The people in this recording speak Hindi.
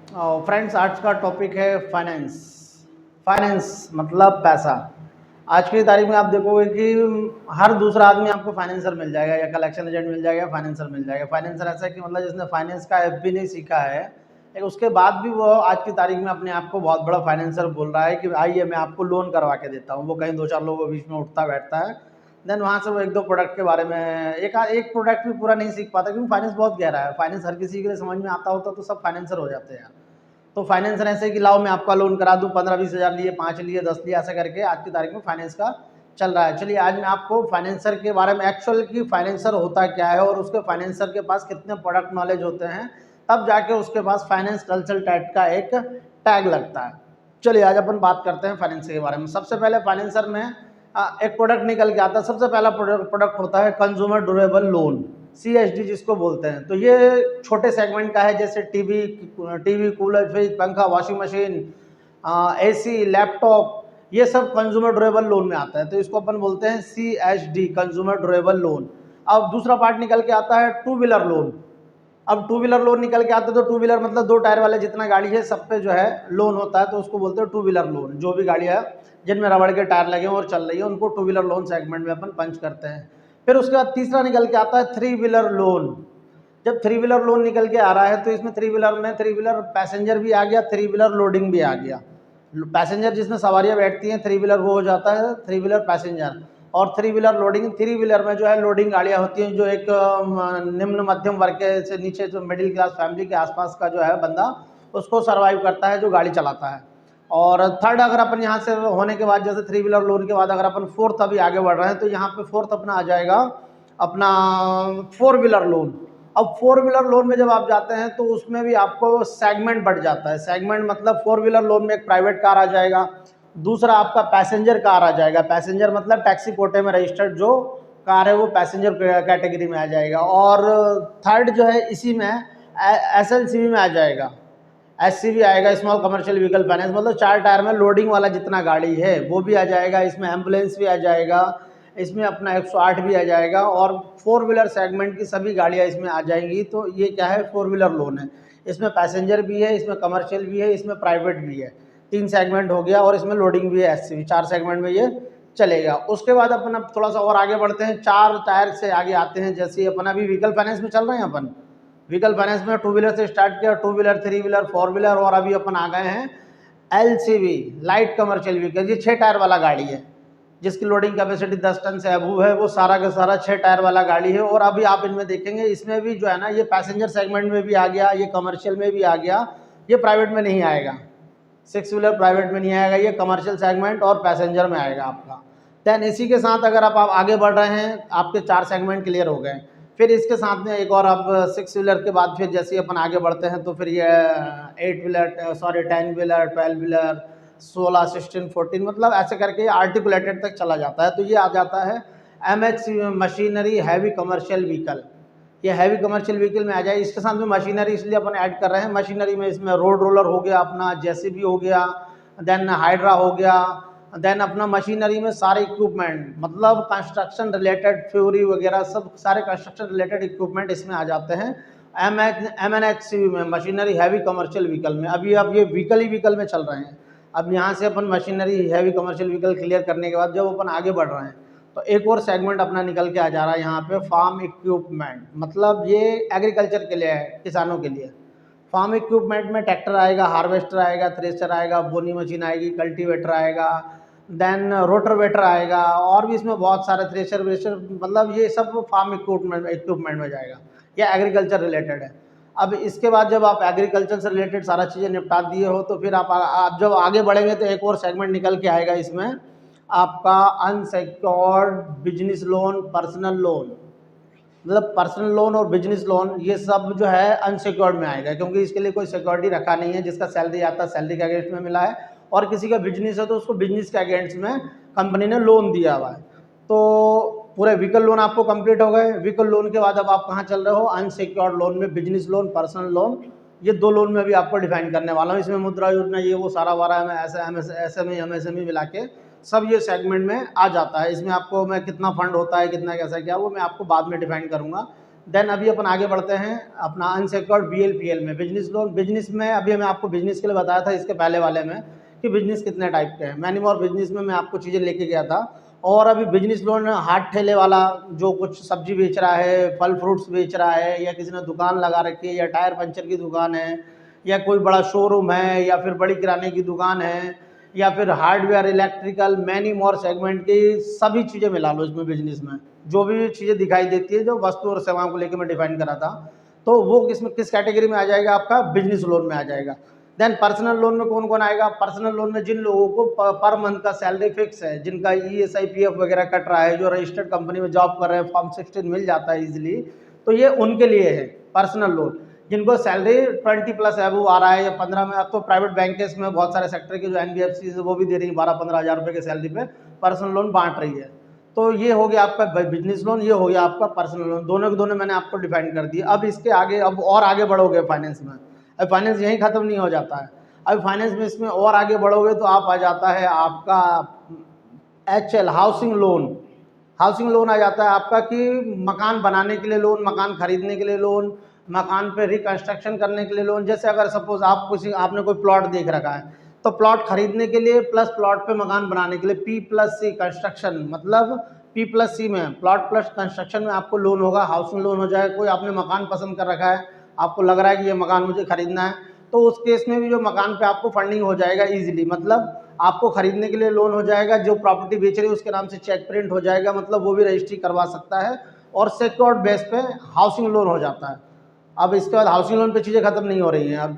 फ्रेंड्स, आज का टॉपिक है फाइनेंस। फाइनेंस मतलब पैसा। आज की तारीख में आप देखोगे कि हर दूसरा आदमी आपको फाइनेंसर मिल जाएगा, या कलेक्शन एजेंट मिल जाएगा, फाइनेंसर मिल जाएगा। फाइनेंसर ऐसा कि मतलब जिसने फाइनेंस का एफ भी नहीं सीखा है, लेकिन उसके बाद भी वो आज की तारीख में अपने आप को बहुत बड़ा फाइनेंसर बोल रहा है कि आइए मैं आपको लोन करवा के देता हूँ। वो कहीं दो चार लोगों के बीच में उठता बैठता है, देन वहाँ से वो एक दो प्रोडक्ट के बारे में एक प्रोडक्ट भी पूरा नहीं सीख पाता, क्योंकि फाइनेंस बहुत गहरा है। फाइनेंस हर किसी के लिए समझ में आता होता तो सब फाइनेंसर हो जाते हैं। तो फाइनेंसर ऐसे कि लाओ मैं आपका लोन करा दूं, 15-20 हज़ार लिए, 5 लिए, 10 लिए, ऐसा करके आज की तारीख में फाइनेंस का चल रहा है। चलिए आज मैं आपको फाइनेंसर के बारे में, एक्चुअल की फाइनेंसर होता क्या है और उसके फाइनेंसर के पास कितने प्रोडक्ट नॉलेज होते हैं, तब जाके उसके पास फाइनेंस कंसल्टेंट का एक टैग लगता है। चलिए आज अपन बात करते हैं फाइनेंस के बारे में। सबसे पहले फाइनेंसर में एक प्रोडक्ट निकल के आता है। सबसे पहला प्रोडक्ट होता है कंज्यूमर ड्यूरेबल लोन, CSD जिसको बोलते हैं। तो ये छोटे सेगमेंट का है, जैसे टीवी, कूलर, फ्रिज, पंखा, वॉशिंग मशीन, AC, लैपटॉप, ये सब कंज्यूमर ड्यूरेबल लोन में आता है। तो इसको अपन बोलते हैं CSD, कंज्यूमर ड्यूरेबल लोन। अब दूसरा पार्ट निकल के आता है टू व्हीलर लोन। अब टू व्हीलर लोन निकल के आता है, तो टू व्हीलर मतलब दो टायर वाले जितना गाड़ी है सब पे जो है लोन होता है, तो उसको बोलते हैं टू व्हीलर लोन। जो भी गाड़ियाँ जिनमें रबड़ के टायर लगे हैं और चल रही है, उनको टू व्हीलर लोन सेगमेंट में अपन पंच करते हैं। फिर उसके बाद तीसरा निकल के आता है थ्री व्हीलर लोन। जब थ्री व्हीलर लोन निकल के आ रहा है, तो इसमें थ्री व्हीलर पैसेंजर भी आ गया, थ्री व्हीलर लोडिंग भी आ गया। पैसेंजर जिसमें सवारियां बैठती हैं, थ्री व्हीलर वो हो जाता है थ्री व्हीलर पैसेंजर। और three wheeler loading, three wheeler में जो है लोडिंग गाड़ियां होती हैं, जो एक निम्न मध्यम वर्ग के से नीचे, जो मिडिल क्लास फैमिली के आसपास का जो है बंदा, उसको सर्वाइव करता है जो गाड़ी चलाता है। और थर्ड, अगर अपन यहाँ से होने के बाद, जैसे थ्री व्हीलर लोन के बाद अगर अपन फोर्थ अभी आगे बढ़ रहे हैं, तो यहाँ पे फोर्थ अपना आ जाएगा अपना फोर व्हीलर लोन। अब फोर व्हीलर लोन में जब आप जाते हैं, तो उसमें भी आपको सेगमेंट बढ़ जाता है। सेगमेंट मतलब फोर व्हीलर लोन में एक प्राइवेट कार आ जाएगा, दूसरा आपका पैसेंजर कार आ जाएगा। पैसेंजर मतलब टैक्सी कोटे में रजिस्टर्ड जो कार है, वो पैसेंजर कैटेगरी में आ जाएगा। और थर्ड जो है इसी में SLCV में आ जाएगा, SCV आएगा, स्मॉल कमर्शियल व्हीकल फाइनेंस। मतलब चार टायर में लोडिंग वाला जितना गाड़ी है वो भी आ जाएगा, इसमें एम्बुलेंस भी आ जाएगा, इसमें अपना 108 भी आ जाएगा, और फोर व्हीलर सेगमेंट की सभी गाड़ियां इसमें आ जाएंगी। तो ये क्या है, फोर व्हीलर लोन है। इसमें पैसेंजर भी है, इसमें कमर्शियल भी है, इसमें प्राइवेट भी है। तीन सेगमेंट हो गया, और इसमें लोडिंग भी है, SCV। चार सेगमेंट में ये चलेगा। उसके बाद अपन अब थोड़ा सा और आगे बढ़ते हैं, चार टायर से आगे आते हैं। जैसे अपन अभी व्हीकल फाइनेंस में चल रहे हैं, अपन व्हीकल फाइनेंस में टू व्हीलर से स्टार्ट किया, two wheeler, three wheeler, four wheeler, और अभी अपन आ गए हैं LCV, लाइट कमर्शियल व्हीकल। ये छः टायर वाला गाड़ी है, जिसकी लोडिंग कैपेसिटी 10 टन से अबव है, वो सारा का सारा छः टायर वाला गाड़ी है। और अभी आप इनमें देखेंगे, इसमें भी जो है ना, ये पैसेंजर सेगमेंट में भी आ गया, ये कमर्शियल में भी आ गया, ये प्राइवेट में नहीं आएगा। सिक्स व्हीलर प्राइवेट में नहीं आएगा, ये कमर्शियल सेगमेंट और पैसेंजर में आएगा आपका। देन इसी के साथ अगर आप आगे बढ़ रहे हैं, आपके चार सेगमेंट क्लियर हो गए। फिर इसके साथ में एक और, अब सिक्स व्हीलर के बाद फिर जैसे अपन आगे बढ़ते हैं, तो फिर ये 8 व्हीलर, सॉरी 10 व्हीलर, 12 व्हीलर, 16, 16, 14, मतलब ऐसे करके आर्टिकुलेटेड तक चला जाता है। तो ये आ जाता है MHC, machinery heavy commercial vehicle. ये हैवी कमर्शियल व्हीकल में आ जाए। इसके साथ में मशीनरी इसलिए अपन ऐड कर रहे हैं, मशीनरी में इसमें रोड रोलर हो गया, अपना JCB हो गया, देन हाइड्रा हो गया, देन अपना मशीनरी में सारे इक्विपमेंट, मतलब कंस्ट्रक्शन रिलेटेड फ्यूरी वगैरह, सब सारे कंस्ट्रक्शन रिलेटेड इक्विपमेंट इसमें आ जाते हैं। MNHC में, मशीनरी हैवी कमर्शियल व्हीकल में। अभी अब ये व्हीकल ही व्हीकल में चल रहे हैं। अब यहाँ से अपन machinery heavy commercial vehicle clear करने के बाद जब अपन आगे बढ़ रहे हैं, तो एक और सेगमेंट अपना निकल के आ जा रहा है यहाँ पे, फार्म इक्विपमेंट। मतलब ये एग्रीकल्चर के लिए है, किसानों के लिए। फार्म इक्विपमेंट में ट्रैक्टर आएगा, हार्वेस्टर आएगा, थ्रेशर आएगा, बोनी मशीन आएगी, कल्टीवेटर आएगा, देन रोटरवेटर आएगा, और भी इसमें बहुत सारे थ्रेशर व्रेशर, मतलब ये सब फार्म इक्विपमेंट में जाएगा। ये एग्रीकल्चर रिलेटेड है। अब इसके बाद जब आप एग्रीकल्चर से रिलेटेड सारा चीज़ें निपटा दिए हो, तो फिर आप जब आगे बढ़ेंगे, तो एक और सेगमेंट निकल के आएगा इसमें, आपका unsecured business loan, personal loan. मतलब पर्सनल लोन और बिजनेस लोन, ये सब जो है अनसिक्योर्ड में आएगा, क्योंकि इसके लिए कोई सिक्योरिटी रखा नहीं है। जिसका सैलरी आता है, सैलरी के अगेंस्ट में मिला है, और किसी का बिजनेस है तो उसको बिजनेस के अगेंस्ट में कंपनी ने लोन दिया हुआ है। तो पूरे व्हीकल लोन आपको कंप्लीट हो गए। व्हीकल लोन के बाद अब आप कहाँ चल रहे हो, अनसिक्योर्ड लोन में, बिजनेस लोन, पर्सनल लोन। ये दो लोन में भी आपको डिफाइन करने वाला हूँ। इसमें मुद्रा योजना, ये वो सारा वारा में, SME MSME मिला के सब ये सेगमेंट में आ जाता है। इसमें आपको मैं कितना फंड होता है, कितना कैसा क्या, वो मैं आपको बाद में डिफाइन करूंगा। देन अभी अपन आगे बढ़ते हैं अपना अनसिक्योर्ड BLPL में, बिजनेस लोन। बिजनेस में अभी मैं आपको बिजनेस के लिए बताया था इसके पहले वाले में कि बिजनेस कितने टाइप के हैं। मैनी मोर बिजनेस में मैं आपको चीज़ें लेके गया था। और अभी बिजनेस लोन हाथ ठेले वाला, जो कुछ सब्जी बेच रहा है, फल फ्रूट्स बेच रहा है, या किसी ने दुकान लगा रखी है, या टायर पंचर की दुकान है, या कोई बड़ा शोरूम है, या फिर बड़ी किराने की दुकान है, या फिर hardware, electrical, many more segment की सभी चीज़ें मिला लो इसमें। बिजनेस में जो भी चीज़ें दिखाई देती है, जो वस्तु और सेवाओं को लेकर मैं डिफाइन करा था, तो वो किस कैटेगरी में आ जाएगा, आपका बिजनेस लोन में आ जाएगा। देन पर्सनल लोन में कौन कौन आएगा? पर्सनल लोन में जिन लोगों को पर मंथ का सैलरी फिक्स है, जिनका ESI PF वगैरह कट रहा है, जो रजिस्टर्ड कंपनी में जॉब कर रहे हैं, फॉर्म 16 मिल जाता है इजीली, तो ये उनके लिए है पर्सनल लोन। जिनको सैलरी 20+ एबव आ रहा है, या 15 में, अब तो प्राइवेट बैंकेस में बहुत सारे सेक्टर के जो NBFC है वो भी दे रही है 12-15 हज़ार रुपये के सैलरी पे पर्सनल लोन बांट रही है। तो ये हो गया आपका बिजनेस लोन, ये हो गया आपका पर्सनल लोन। दोनों के दोनों मैंने आपको डिफाइन कर दिए। अब इसके आगे अब और आगे बढ़ोगे फाइनेंस में, अब फाइनेंस यहीं ख़त्म नहीं हो जाता है। अब फाइनेंस में इसमें और आगे बढ़ोगे तो आप आ जाता है आपका HL housing loan. Housing loan आ जाता है आपका कि मकान बनाने के लिए लोन, मकान खरीदने के लिए लोन, मकान पे रिकंस्ट्रक्शन करने के लिए लोन। जैसे अगर सपोज आपने कोई प्लॉट देख रखा है, तो प्लॉट खरीदने के लिए प्लस प्लॉट पे मकान बनाने के लिए P+C कंस्ट्रक्शन, मतलब P+C में प्लॉट प्लस कंस्ट्रक्शन में आपको लोन होगा, हाउसिंग लोन हो जाए। कोई आपने मकान पसंद कर रखा है, आपको लग रहा है कि ये मकान मुझे खरीदना है, तो उस केस में भी जो मकान पे आपको फंडिंग हो जाएगा ईजिली, मतलब आपको खरीदने के लिए लोन हो जाएगा, जो प्रॉपर्टी बेच रही है उसके नाम से चेक प्रिंट हो जाएगा, मतलब वो भी रजिस्ट्री करवा सकता है, और सिक्योर्ड बेस पे हाउसिंग लोन हो जाता है। अब इसके बाद हाउसिंग लोन पे चीज़ें खत्म नहीं हो रही हैं। अब